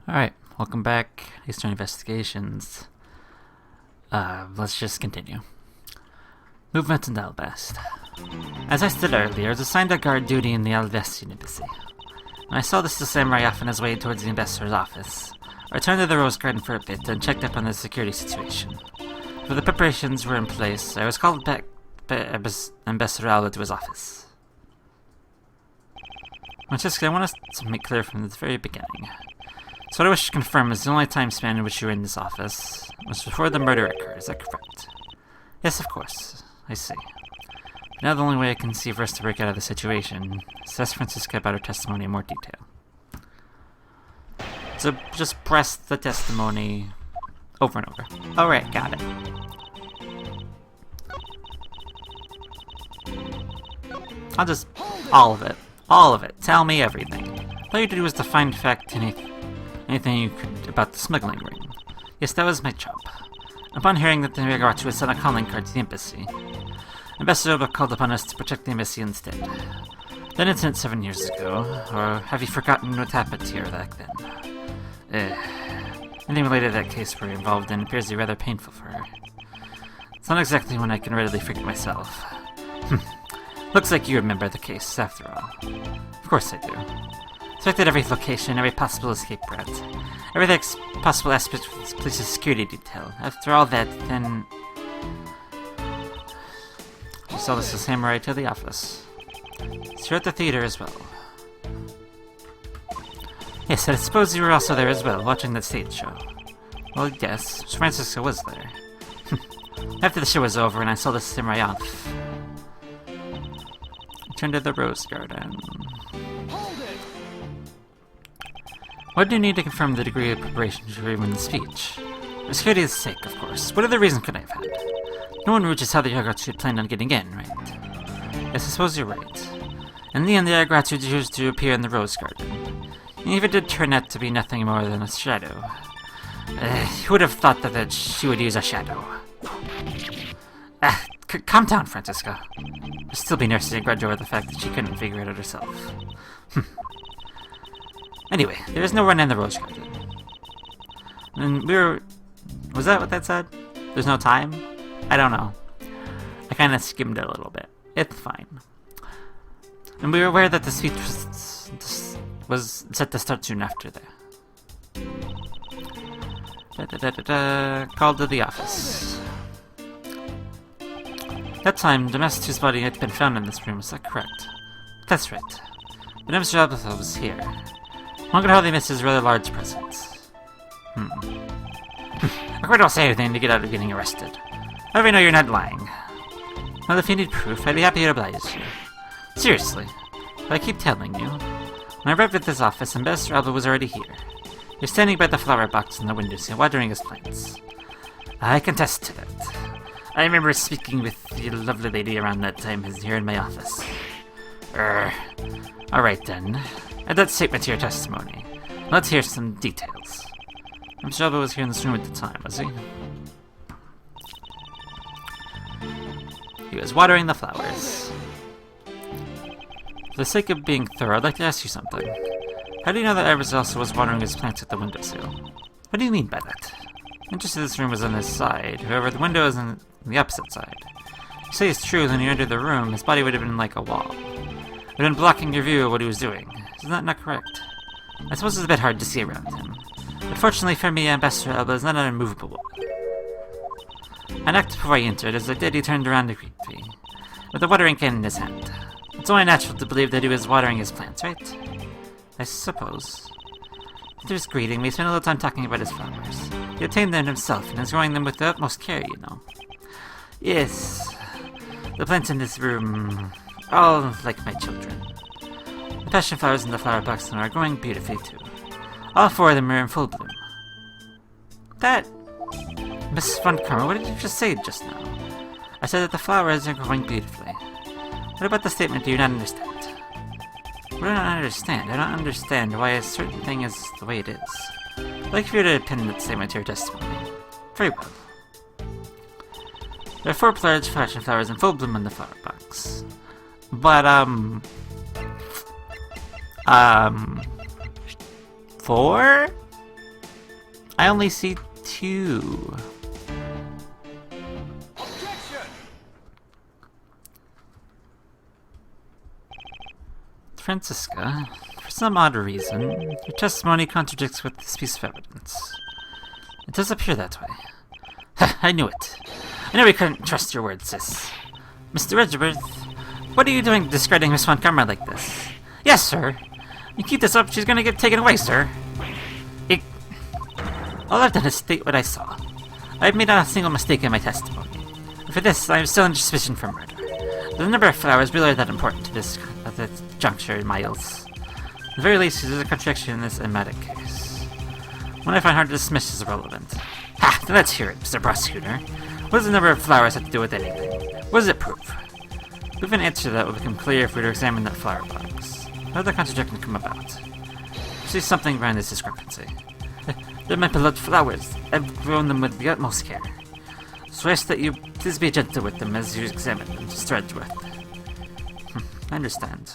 Alright, welcome back. Eastern Investigations. Let's just continue. Movement in Albast. As I said earlier, I was assigned to guard duty in the Albast Embassy. When I saw the samurai off on his way towards the ambassador's office, I returned to the Rose Garden for a bit and checked up on the security situation. When the preparations were in place, I was called back by Ambassador Alba to his office. Francesca, I want us to make clear from the very beginning. So what I wish to confirm is the only time span in which you were in this office was before the murder occurred, is that correct? Yes, of course. I see. But now the only way I can see for us to break out of the situation is to ask Francisca about her testimony in more detail. So just press the testimony over and over. Alright, got it. I'll just... all of it. All of it. Tell me everything. All you did was to find fact anything you could about the smuggling ring. Yes, that was my job. Upon hearing that the Yagarachi had sent a calling card to the embassy, Ambassador Oba called upon us to protect the embassy instead. That incident 7 years ago, or have you forgotten what happened here back then? Anything related to that case we're involved in appears to be rather painful for her. It's not exactly one I can readily forget myself. Looks like you remember the case, after all. Of course I do. Inspected every location, every possible escape route, every possible aspect of this place's security detail. After all that, then... You saw this samurai to the office. So you're at the theater as well. Yes, I suppose you were also there as well, watching that stage show. Well, yes, Francisco was there. After the show was over and I saw the samurai off, I turned to the Rose Garden. What do you need to confirm the degree of preparation you were in the speech? For security's sake, of course. What other reason could I have had? No one reaches how the Yagarachi had planned on getting in, right? Yes, I suppose you're right. In the end, the Yagarachi chose to appear in the Rose Garden. And if it did turn out to be nothing more than a shadow, who would have thought that she would use a shadow? Calm down, Francisca. I'll still be nursing a grudge over the fact that she couldn't figure it out herself. Anyway, there is no one in the Rose Garden. And we were... Was that what that said? There's no time? I don't know. I kinda skimmed it a little bit. It's fine. And we were aware that the speech was set to start soon after that. Called to the office. That time, Domestic's body had been found in this room, is that correct? That's right. But Mr. Albatha was here. One could hardly miss his rather large presence. I quite don't say anything to get out of getting arrested. However, I know you're not lying. Well, if you need proof, I'd be happy to oblige you. Seriously. But I keep telling you. When I arrived at this office, Ambassador Alba was already here. You're standing by the flower box in the windowsill, watering his plants. I can attest to that. I remember speaking with the lovely lady around that time here in my office. Alright then. Add that statement to your testimony. Let's hear some details. Mr. Alba was here in this room at the time, was he? He was watering the flowers. For the sake of being thorough, I'd like to ask you something. How do you know that Iris also was watering his plants at the windowsill? What do you mean by that? I'm interested this room was on this side, however the window is on the opposite side. If you say it's true, then when you entered the room, his body would have been like a wall. It would have been blocking your view of what he was doing. Isn't that not correct? I suppose it's a bit hard to see around him. But fortunately for me, Ambassador Alba is not an immovable one. I knocked before I entered. As I did, he turned around to greet me, with a watering can in his hand. It's only natural to believe that he was watering his plants, right? I suppose. After his greeting, we spent a little time talking about his flowers. He obtained them himself, and is growing them with the utmost care, you know. Yes, the plants in this room are all like my children. The passion flowers in the flower box are growing beautifully, too. All 4 of them are in full bloom. That... Mrs. Von Karma, what did you just say just now? I said that the flowers are growing beautifully. What about the statement do you not understand? What do I not understand? I don't understand why a certain thing is the way it is. I'd like for you to pin that statement to your testimony. Very well. There are 4 large passion flowers in full bloom in the flower box. But, 4? I only see 2. Francisca, for some odd reason, your testimony contradicts with this piece of evidence. It does appear that way. I knew it. I knew we couldn't trust your word, sis. Mr. Edgeworth, what are you doing discrediting Miss Montgomery like this? Yes, sir. You keep this up, she's gonna get taken away, sir. All I've done is state what I saw. I've made not a single mistake in my testimony. For this, I am still under suspicion for murder. The number of flowers really are that important to this juncture, Miles. At the very least, there's a contradiction in this enigmatic case. One I find hard to dismiss as irrelevant. Ha! Then let's hear it, Mr. Prosecutor. What does the number of flowers have to do with anything? What does it prove? We have an answer to that will become clear if we were to examine that flower box. How did the contradiction come about? I see something behind this discrepancy. They're my beloved flowers. I've grown them with the utmost care. So I ask that you please be gentle with them as you examine them, Mr. Edgeworth. I understand.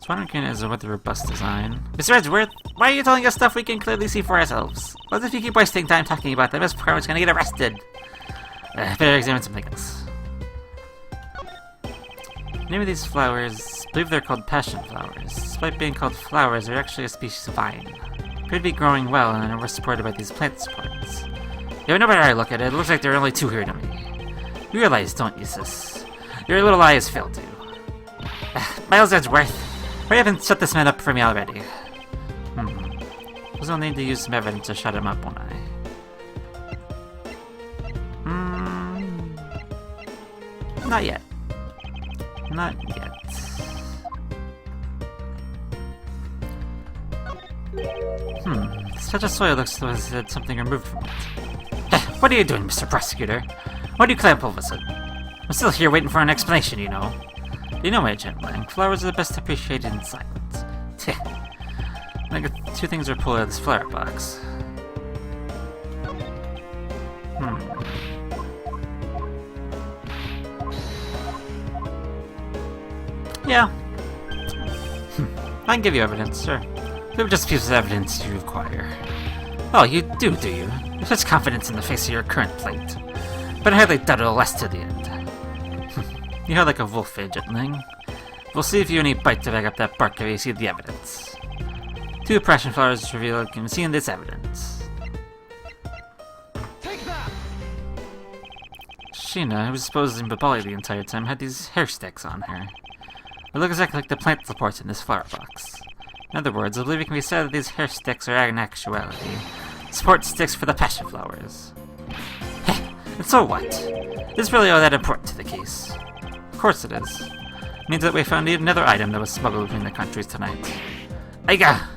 Swannigan is a rather robust design. Mr. Edgeworth, why are you telling us stuff we can clearly see for ourselves? What if you keep wasting time talking about them? Miss Farmer's gonna get arrested. Better examine something else. The name of these flowers, I believe they're called passion flowers. Despite being called flowers, they're actually a species of vine. Appear to be growing well and are supported by these plant supports. Yeah, no matter how I look at it, it looks like there are only 2 here to me. You realize, don't you, sis? Your little eye has failed you. Miles Edgeworth, why haven't shut this man up for me already? Suppose I'll need to use some evidence to shut him up, won't I? Not yet. Not yet. This touch of soil looks as though something removed from it. What are you doing, Mr. Prosecutor? Why do you clamp over it? I'm still here waiting for an explanation, you know. You know, my gentleman, flowers are the best appreciated in silence. I got 2 things are pulled out of this flower box. Yeah. I can give you evidence, sir. They're just pieces of evidence you require. Oh, you do you? You have such confidence in the face of your current plate. But I hardly doubt it'll last to the end. You are like a wolf, gentleman. We'll see if you any bite to back up that bark if you see the evidence. 2 passion flowers revealed can be seen in this evidence. Take that! Sheena, who was supposed in Babali the entire time, had these hair sticks on her. They look exactly like the plant supports in this flower box. In other words, I believe it can be said that these hair sticks are in actuality support sticks for the passion flowers. And so what? Is this really all that important to the case? Of course it is. It means that we found yet another item that was smuggled between the countries tonight. Aiga!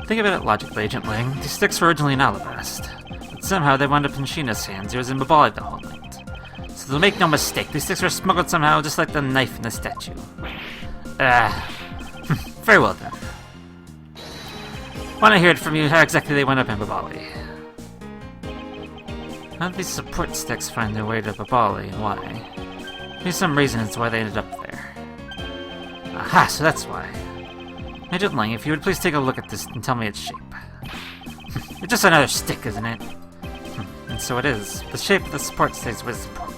Think about it logically, Agent Ling. These sticks were originally in Alabast, but somehow they wound up in Sheena's hands. It was in Babali the whole night. So make no mistake, these sticks were smuggled somehow, just like the knife in the statue. Very well then. Want to hear it from you how exactly they went up in Babali. How did these support sticks find their way to Babali and why? There's some reason as to why they ended up there. Aha, so that's why. Agent Ling, if you would please take a look at this and tell me its shape. It's just another stick, isn't it? And so it is. The shape of the support sticks was important.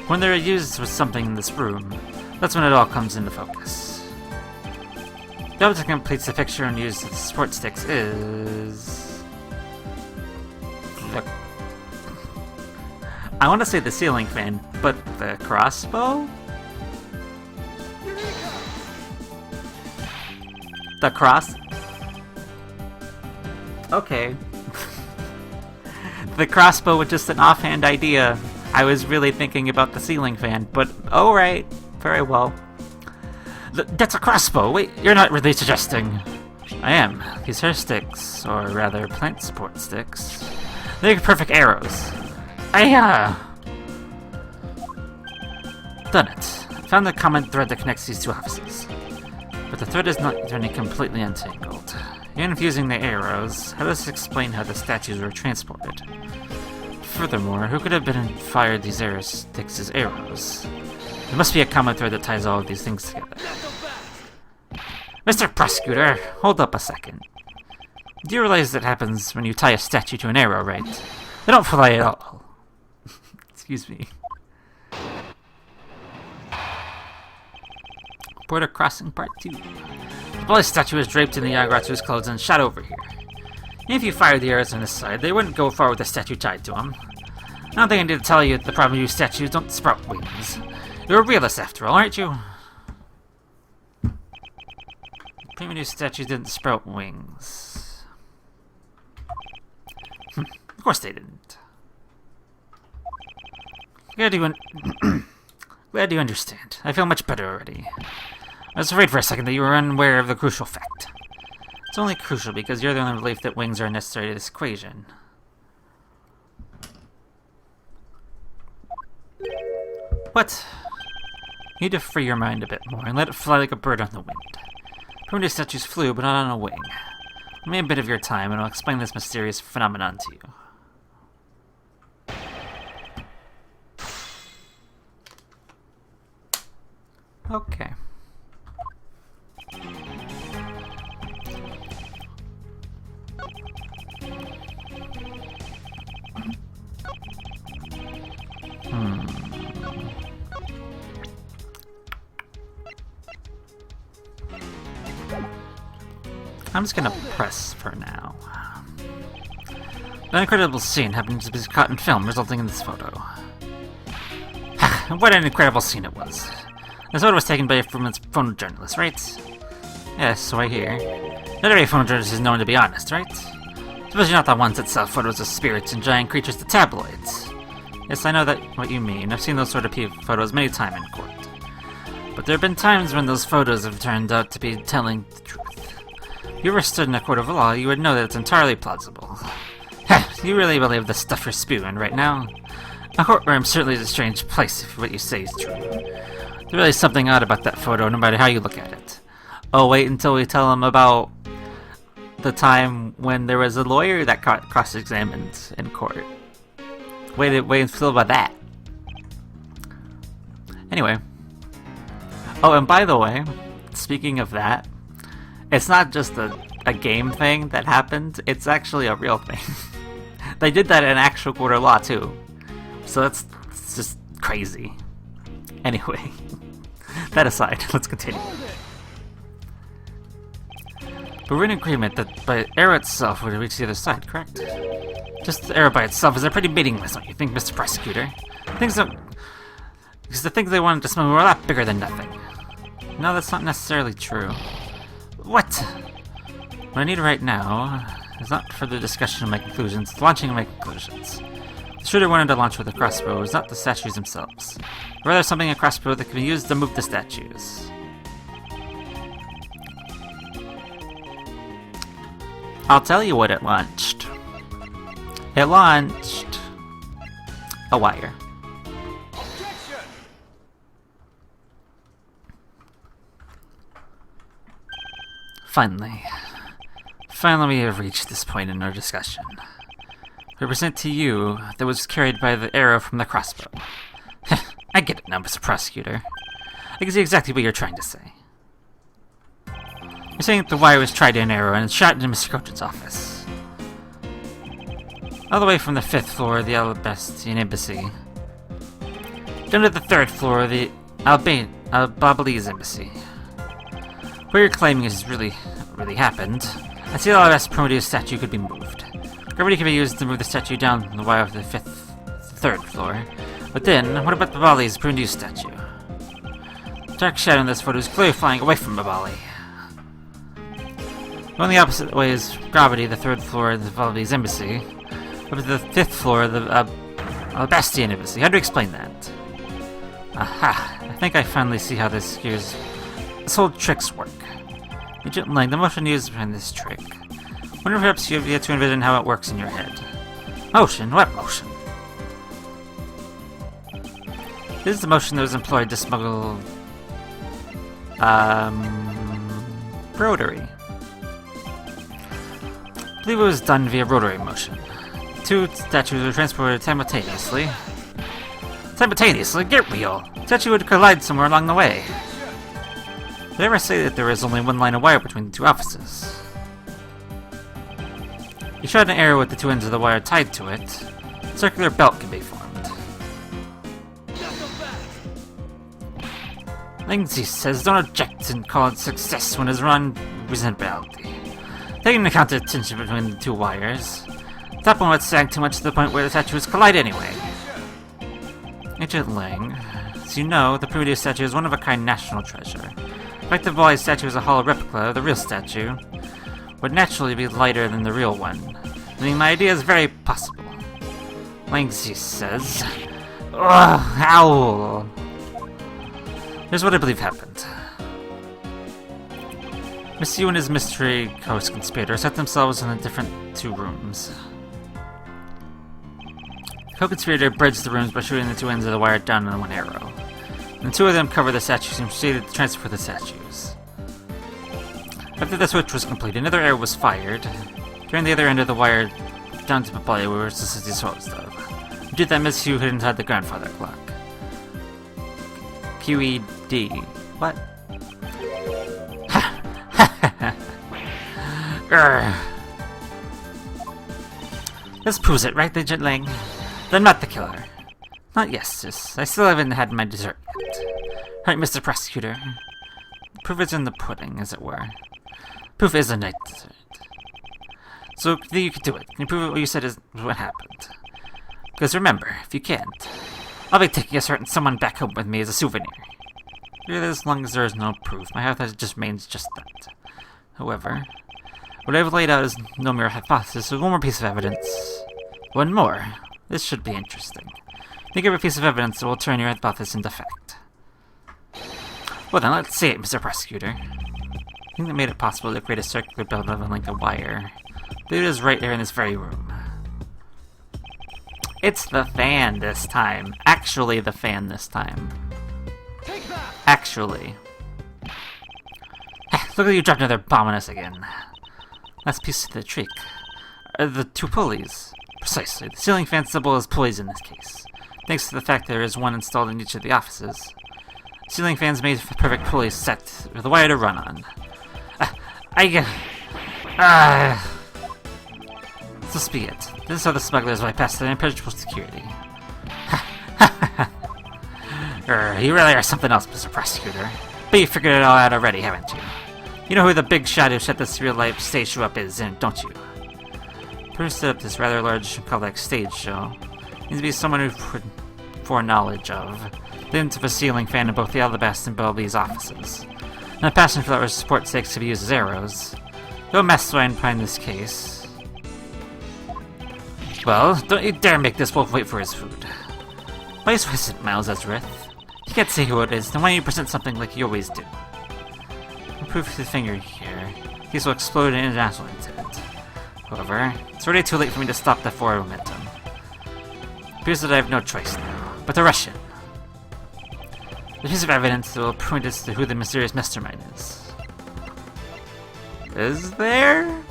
When they're used with something in this room, that's when it all comes into focus. The object that completes the picture and use of the support sticks is... I want to say the ceiling fan, but the crossbow? The cross... Okay. The crossbow was just an offhand idea. I was really thinking about the ceiling fan, but alright. Very well. That's a crossbow! Wait, you're not really suggesting... I am. These hair sticks, or rather plant support sticks, they're perfect arrows. Done it. Found the common thread that connects these 2 offices. But the thread is not turning completely untangled. Even if using the arrows, how does this explain how the statues were transported? Furthermore, who could have been fired these arrow sticks as arrows? There must be a common thread that ties all of these things together. Mr. Prosecutor, hold up a second. Do you realize that happens when you tie a statue to an arrow, right? They don't fly at all. Excuse me. Border Crossing Part 2. The bloody statue is draped in the Yagaratu's clothes and shot over here. If you fired the arrows on this side, they wouldn't go far with the statue tied to them. I don't think I need to tell you that the problem with you statues don't sprout wings. You're a realist after all, aren't you? Primitive statues didn't sprout wings. Of course they didn't. Glad you understand. I feel much better already. I was afraid for a second that you were unaware of the crucial fact. It's only crucial because you're the only belief that wings are necessary to this equation. What? You need to free your mind a bit more and let it fly like a bird on the wind. Primitive statues flew, but not on a wing. Give me a bit of your time and I'll explain this mysterious phenomenon to you. Okay. I'm just gonna press for now. An incredible scene happened to be caught in film, resulting in this photo. What an incredible scene it was. This photo was taken by a photojournalist, right? Yes, so I hear. Not every photojournalist is known to be honest, right? Especially not the ones that sell photos of spirits and giant creatures to tabloids. Yes, I know that what you mean. I've seen those sort of photos many times in court. But there have been times when those photos have turned out to be telling the truth. If you ever stood in a court of law, you would know that it's entirely plausible. You really believe the stuff you're spewing right now? A courtroom certainly is a strange place if what you say is true. There's really something odd about that photo, no matter how you look at it. Oh, wait until we tell them about the time when there was a lawyer that got cross-examined in court. Wait until about that. Anyway. Oh, and by the way, speaking of that, it's not just a game thing that happened, it's actually a real thing. They did that in actual court of law, too. So it's just crazy. Anyway, that aside, let's continue. But we're in agreement that by arrow itself would reach the other side, correct? Just the arrow by itself is pretty meaningless, don't you think, Mr. Prosecutor? Because the things they wanted to smell were a lot bigger than nothing. No, that's not necessarily true. What? What I need right now is not further discussion of my conclusions, it's launching my conclusions. The shooter wanted to launch with a crossbow is not the statues themselves. Rather something a crossbow that can be used to move the statues. I'll tell you what it launched. It launched a wire. Finally we have reached this point in our discussion. We present to you that was carried by the arrow from the crossbow. I get it now, Mr. Prosecutor. I can see exactly what you're trying to say. You're saying that the wire was tied to an arrow and shot into Mr. Cochran's office. All the way from the 5th floor of the Alabestian Embassy down to the 3rd floor of the Albabalese Embassy. What you're claiming is really happened. I see the last primitive statue could be moved. Gravity can be used to move the statue down the wire of the 3rd floor. But then, what about Babali's primitive statue? The dark shadow in this photo is clearly flying away from Babali. Going the opposite way is gravity, the 3rd floor of the Babali's embassy, up to the 5th floor of the Albastian Embassy. How do you explain that? Aha! I think I finally see how this whole tricks work. Agent Lang, the motion used behind this trick. Wonder if perhaps you have yet to envision how it works in your head. Motion? What motion? This is the motion that was employed to smuggle... rotary. I believe it was done via rotary motion. two statues were transported simultaneously. Simultaneously? Get real! The statue would collide somewhere along the way. Did I ever say that there is only one line of wire between the two offices? You shot an arrow with the two ends of the wire tied to it. A circular belt can be formed. Lindsay says don't object and call it success when it's run resentability. Taking into account the tension between the two wires, the top one would sag too much to the point where the statues collide anyway. Agent Ling, as you know, the primitive statue is one-of-a-kind national treasure. In fact, the Wally statue is a hollow replica of the real statue, would naturally be lighter than the real one, meaning my idea is very possible. Langzi says, ugh, owl! Here's what I believe happened. Miss Yu and his mystery co-conspirator set themselves in the different two rooms. The co-conspirator bridged the rooms by shooting the two ends of the wire down in one arrow. And two of them covered the statues and proceeded to transfer the statues. After the switch was complete, another arrow was fired, turning the other end of the wire down to the body where it was disposed of. To do that, Miss Yu hid inside the grandfather clock. QED. What? This proves it, right, Agent Ling? Then not the killer. Not yes, sis. I still haven't had my dessert yet. Right, Mr. Prosecutor. The proof is in the pudding, as it were. Proof is a night dessert. So, you can do it. Can you prove what you said is what happened? Because remember, if you can't, I'll be taking a certain someone back home with me as a souvenir. Really, as long as there is no proof, my hypothesis just remains just that. However, what I've laid out is no mere hypothesis, but one more piece of evidence. One more. This should be interesting. Think of a piece of evidence that will turn your hypothesis into fact. Well then, let's see it, Mr. Prosecutor. The thing that made it possible to create a circular belt of a length of wire. It is right here in this very room. It's the fan this time. Actually the fan this time. Actually. Look at you dropped another bomb on us again. Last piece of the trick. The two pulleys. Precisely. The ceiling fan symbol is pulleys in this case. Thanks to the fact there is one installed in each of the offices. Ceiling fans made for perfect pulleys set with a wire to run on. This be it. This is how the smugglers bypass their impenetrable security. You really are something else, Mr. Prosecutor. But you figured it all out already, haven't you? You know who the big shot who set this real-life stage show up is, don't you? The person set up this rather large and complex stage show needs to be someone who foreknowledge of the ends of a ceiling fan in both the Alabast and Belby's offices. Not passion for that support stakes to be used as arrows. No mastermind behind this case. Well, don't you dare make this wolf wait for his food. Vice President Miles Edgeworth. You can't say who it is, then why don't you present something like you always do? Proof with the finger here. These will explode in international incident. However, it's already too late for me to stop the forward momentum. It appears that I have no choice now, but to rush in. The piece of evidence that will point us to who the mysterious mastermind is. Is there?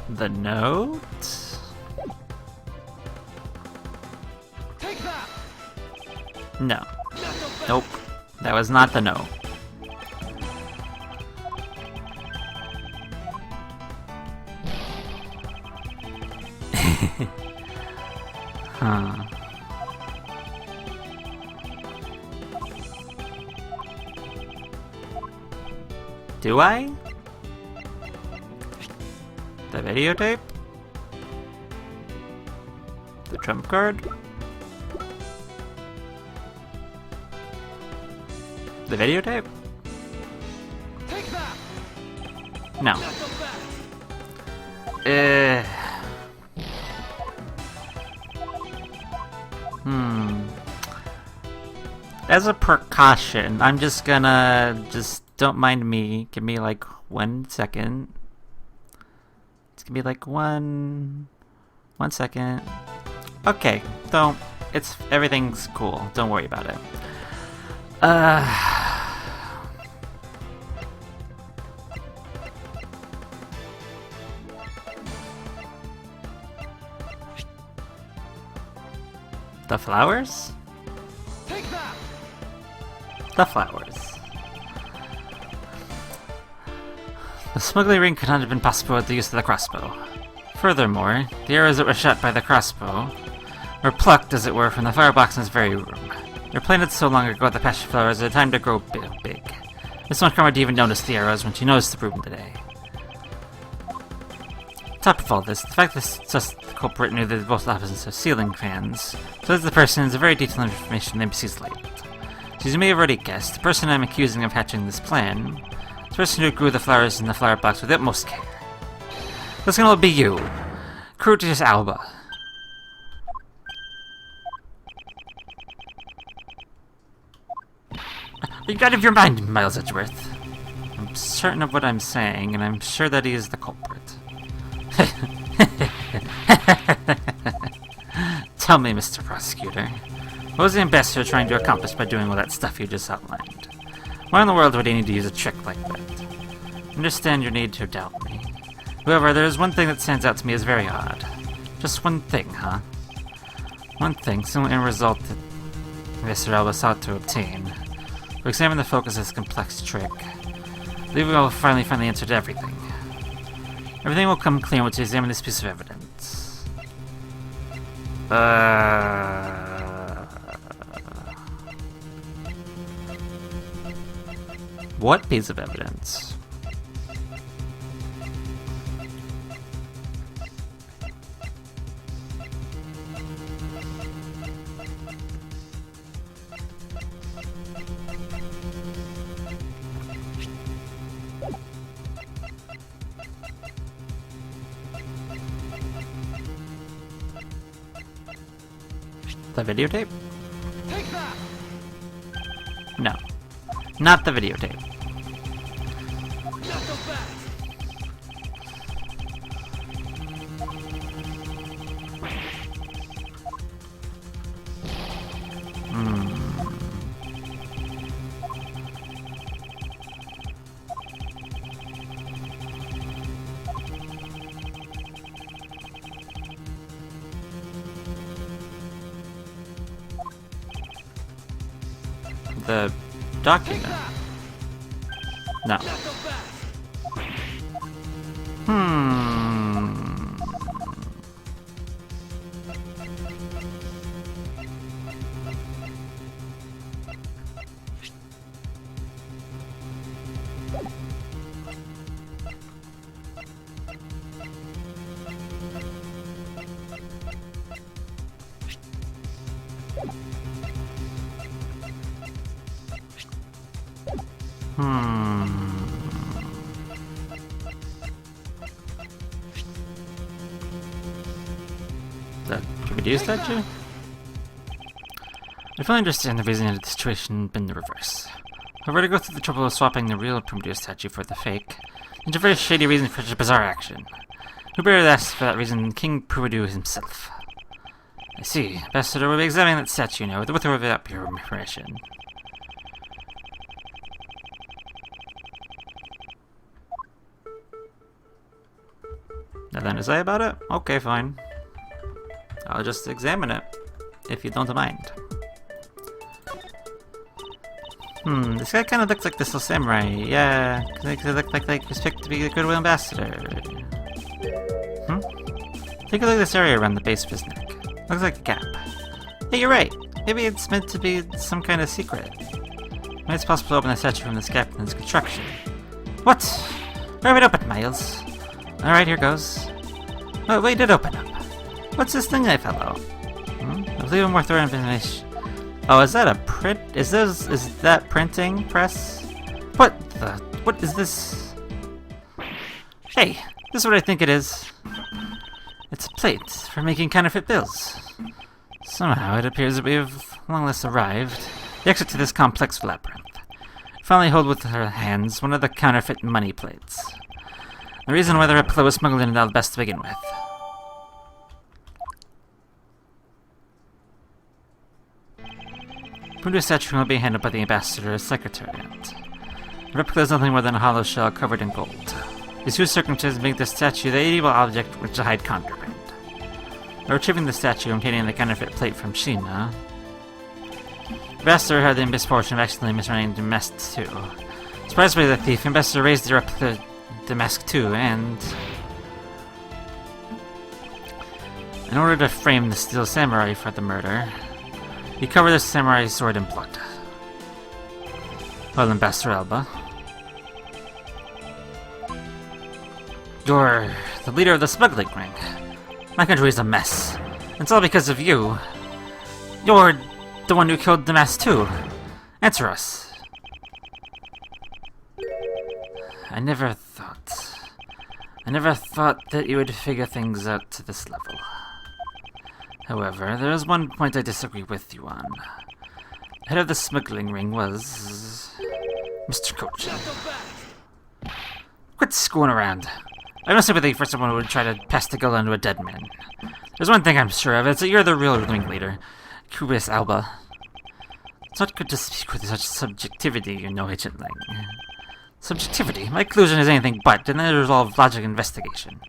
The note? No. Nope. That was not the note. Huh. Do I? The videotape? The trump card? The videotape? No. As a precaution, I'm just gonna... don't mind me. Give me like 1 second. It's gonna be like one second. Okay, don't... everything's cool. Don't worry about it. The flowers? Take that! The flowers. The smuggling ring could not have been possible with the use of the crossbow. Furthermore, the arrows that were shot by the crossbow were plucked, as it were, from the firebox in this very room. They were planted so long ago that the passion flowers had time to grow big. Miss Montgomery didn't even notice the arrows when she noticed the room today. On top of all this, the fact that the culprit knew that both opposites are ceiling fans, so that the person has a very detailed information the NPC's labeled. So as you may have already guessed, the person I'm accusing of hatching this plan, the person who grew the flowers in the flower box with utmost care. That's gonna be you, Crutus Alba. Are you out of your mind, Miles Edgeworth? I'm certain of what I'm saying, and I'm sure that he is the culprit. Tell me, Mr. Prosecutor, what was the ambassador trying to accomplish by doing all that stuff you just outlined? Why in the world would he need to use a trick like that? I understand your need to doubt me. However, there is one thing that stands out to me as very odd. Just one thing, huh? One thing, similar in result that Mr. Alba sought to obtain. To examine the focus of this complex trick. I believe we will finally find the answer to everything. Everything will come clear once we examine this piece of evidence. What piece of evidence? The videotape? Take that! No. Not the videotape. Not so fast! The document. No. Not so fast! The Prometheus statue? I fully understand the reason of the situation had been the reverse. However, to go through the trouble of swapping the real Prometheus statue for the fake, there's a very shady reason for such a bizarre action. Who better to ask for that reason than King Prometheus himself? I see. Ambassador will be examining that statue now, with or without your permission. Nothing to say about it? Okay, fine. I'll just examine it, if you don't mind. This guy kind of looks like this little samurai. Yeah, he looks like he's picked to be a goodwill ambassador. Take a look at this area around the base of his neck. Looks like a gap. Hey, you're right. Maybe it's meant to be some kind of secret. Maybe it's possible to open the statue from this gap in its construction. What? Grab it open, Miles. Alright, here goes. Oh, wait, it opened up. What's this thing I fell out? I believe I'm more thorough information. Oh, is that a print? Is that printing press? What is this? Hey, this is what I think it is. It's a plate for making counterfeit bills. Somehow it appears that we have long less arrived. The exit to this complex labyrinth. Finally hold with her hands one of the counterfeit money plates. The reason why the replica was smuggled into Albest to begin with. Pundu statue will be handled by the ambassador's secretariat. The replica is nothing more than a hollow shell covered in gold. These two circumstances make the statue the evil object which to hide contraband. By retrieving the statue and obtaining the counterfeit plate from Sheena, the ambassador had the misfortune of accidentally misrunning Damask II. Surprised by the thief, the ambassador raised the replica Damask II and, in order to frame the steel samurai for the murder, he covered the samurai's sword in blood. Well, Ambassador Alba, you're the leader of the smuggling ring. My country is a mess. It's all because of you. You're the one who killed Damask II. Answer us. I never thought that you would figure things out to this level. However, there is one point I disagree with you on. The head of the smuggling ring was Mr. Coach. Quit screwing around. I have no sympathy for someone who would try to pass the gun onto a dead man. There's one thing I'm sure of, it's that you're the real ringleader, Cubis Alba. It's not good to speak with such subjectivity, you know, Agent Ling. Subjectivity? My conclusion is anything but, and then there's all logic and investigation.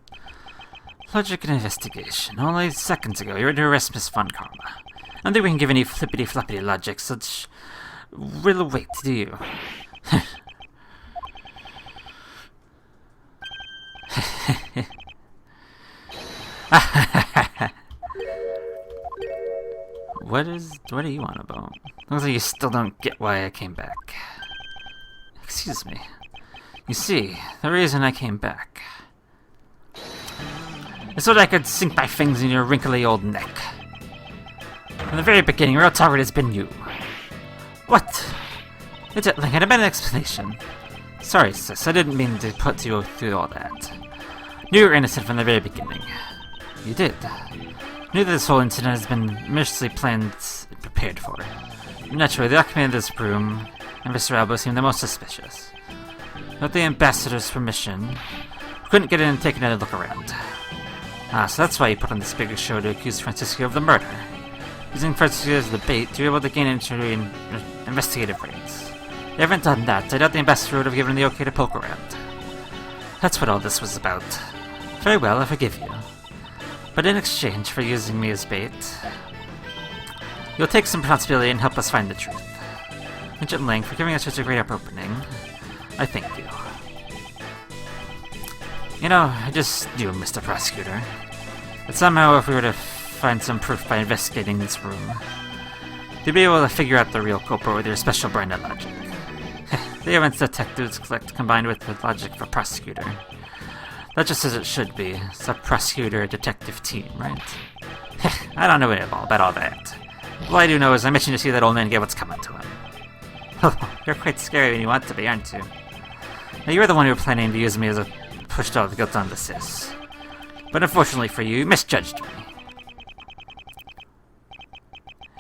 Logic and investigation. Only seconds ago, you were to arrest Miss Von Karma. I don't think we can give any flippity-floppity logic such real weight, do you? What are you on about? Looks like you still don't get why I came back. Excuse me. You see, the reason I came back is so that I could sink my fangs in your wrinkly old neck. From the very beginning, your real target has been you. What? It's like I demand an explanation. Sorry, sis, I didn't mean to put you through all that. Knew you were innocent from the very beginning. You did. Knew that this whole incident has been meticulously planned and prepared for. Naturally, the occupant of this room and Mr. Alba seemed the most suspicious. Without the ambassador's permission, we couldn't get in and take another look around. So that's why you put on this bigger show to accuse Francisco of the murder. Using Francisco as the bait, you're able to gain entry in investigative raids. If you haven't done that, I doubt the ambassador would have given the okay to poke around. That's what all this was about. Very well, I forgive you. But in exchange for using me as bait, you'll take some responsibility and help us find the truth. Agent Ling, for giving us such a great opening, I thank you. You know, I just knew, Mr. Prosecutor, that somehow if we were to find some proof by investigating this room, you'd be able to figure out the real culprit with your special brand of logic. The evidence detectives collect combined with the logic of a prosecutor. That's just as it should be. It's a prosecutor-detective team, right? I don't know about all that. All I do know is I mentioned to see that old man get what's coming to him. Oh, you're quite scary when you want to be, aren't you? Now, you're the one who were planning to use me as a pushed all the guilt on the sis. But unfortunately for you misjudged me.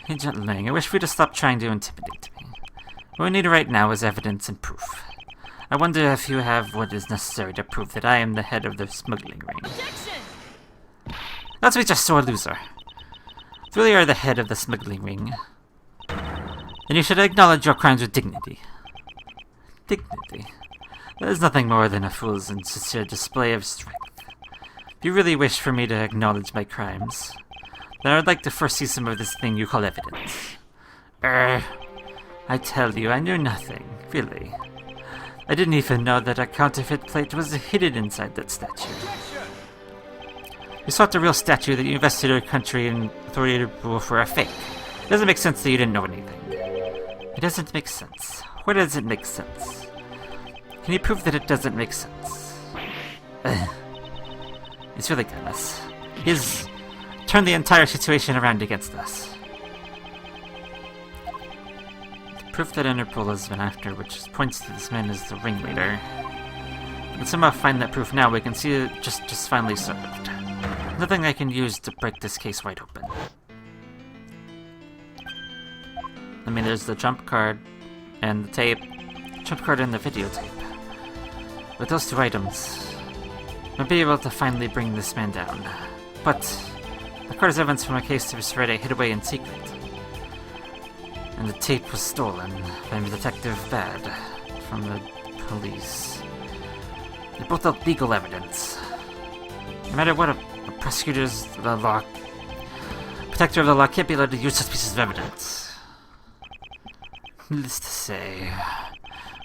Agent Ling, I wish for you to stop trying to intimidate me. What we need right now is evidence and proof. I wonder if you have what is necessary to prove that I am the head of the smuggling ring. Objection! That's me just so a loser. If you really are the head of the smuggling ring, then you should acknowledge your crimes with dignity. Dignity? That is nothing more than a fool's and sincere display of strength. If you really wish for me to acknowledge my crimes, then I would like to first see some of this thing you call evidence. I tell you, I knew nothing, really. I didn't even know that a counterfeit plate was hidden inside that statue. You sought the real statue that you invested your country and authority to rule for a fake. It doesn't make sense that you didn't know anything. It doesn't make sense. Where does it make sense? Can you prove that it doesn't make sense? It's really got us. He's turned the entire situation around against us. Proof that Interpol has been after, which points to this man as the ringleader. If we can somehow find that proof now, we can see it just finally served. Nothing I can use to break this case wide open. I mean, there's the jump card and the tape. Jump card and the videotape. With those 2 items, I'll be able to finally bring this man down. But the card is evidence from a case that was already hid away in secret. And the tape was stolen by Detective Bad from the police. They both have legal evidence. No matter what, a prosecutor's the law, protector of the law can't be allowed to use such pieces of evidence. Needless to say,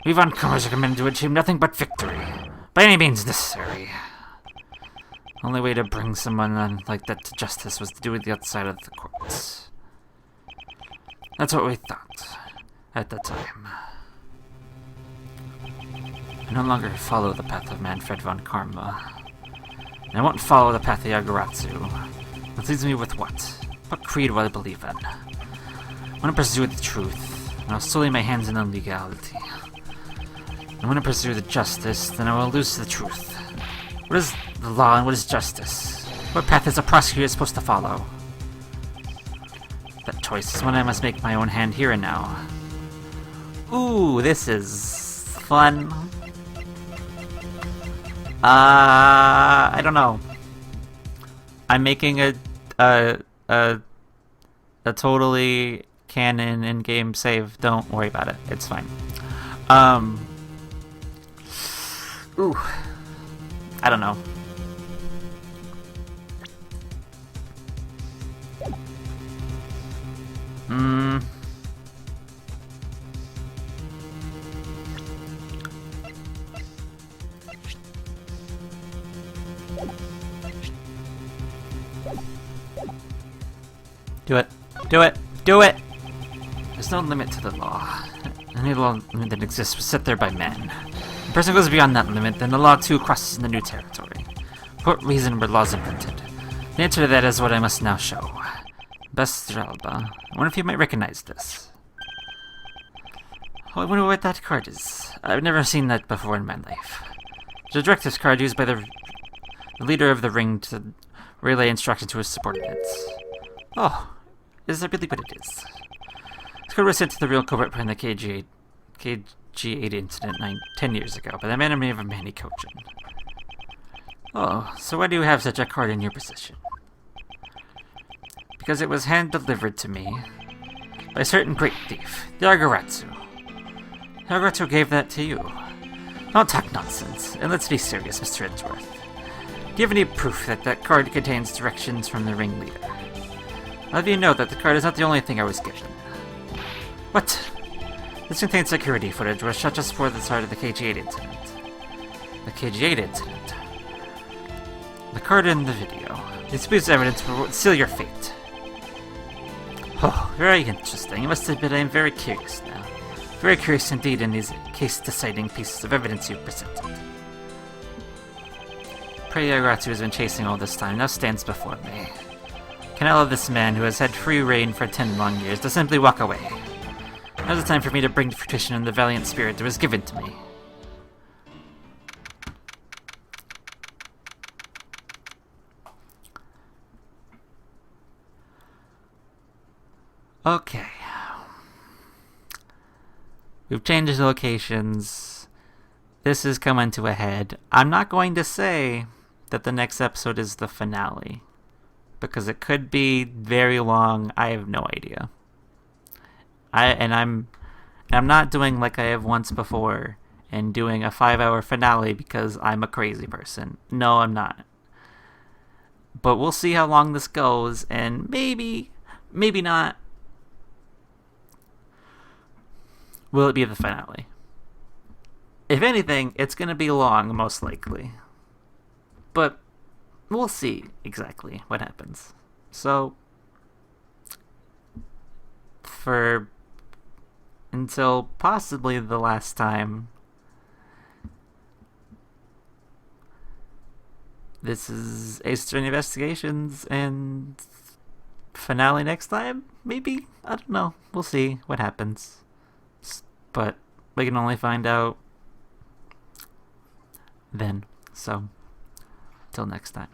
we've uncovered recommended to achieve nothing but victory, by any means necessary. Only way to bring someone like that to justice was to do it outside of the courts. That's what we thought at the time. I no longer follow the path of Manfred von Karma. And I won't follow the path of Yagaratsu. Which leaves me with what? What creed will I believe in? I want to pursue the truth, and I'll solely my hands in the legality. I want to pursue the justice, then I will lose the truth. What is the law and what is justice? What path is a prosecutor supposed to follow? That choice is one I must make my own hand here and now. Ooh, this is fun. I don't know. I'm making a totally canon in-game save. Don't worry about it. It's fine. Ooh. I don't know. Do it. Do it. Do it! There's no limit to the law. Any law that exists was set there by men. If a person goes beyond that limit, then the law too crosses into new territory. For what reason were laws invented? The answer to that is what I must now show. Bestralba. I wonder if you might recognize this. Oh, I wonder what that card is. I've never seen that before in my life. It's a directives card used by the leader of the ring to relay instructions to his subordinates. Oh, is that really what it is? This card was sent to the real culprit behind the KG8 incident 10 years ago by the man named Manny Kochin. Oh, so why do you have such a card in your possession? Because it was hand-delivered to me by a certain great thief, the Yagaratsu. Yagaratsu gave that to you. Don't talk nonsense, and let's be serious, Mr. Edgeworth. Do you have any proof that that card contains directions from the ringleader? I'll have you know that the card is not the only thing I was given. What? This contains security footage which shot just before the start of the KG8 incident. The KG8 incident. The card in the video. This piece of evidence will seal your fate. Oh, very interesting. I must admit I am very curious now. Very curious indeed in these case-deciding pieces of evidence you've presented. Prey Yagaratsu has been chasing all this time, now stands before me. Can I allow this man who has had free reign for 10 long years to simply walk away? Now's the time for me to bring to fruition the valiant spirit that was given to me. Okay. We've changed locations. This is coming to a head. I'm not going to say that the next episode is the finale, because it could be very long. I have no idea. I'm not doing like I have once before and doing a 5-hour finale because I'm a crazy person. No, I'm not. But we'll see how long this goes, and maybe not. Will it be the finale? If anything, it's going to be long, most likely. But we'll see exactly what happens. So, until possibly the last time, this is Ace Attorney Investigations, and finale next time? Maybe? I don't know. We'll see what happens. But we can only find out then. So, till next time.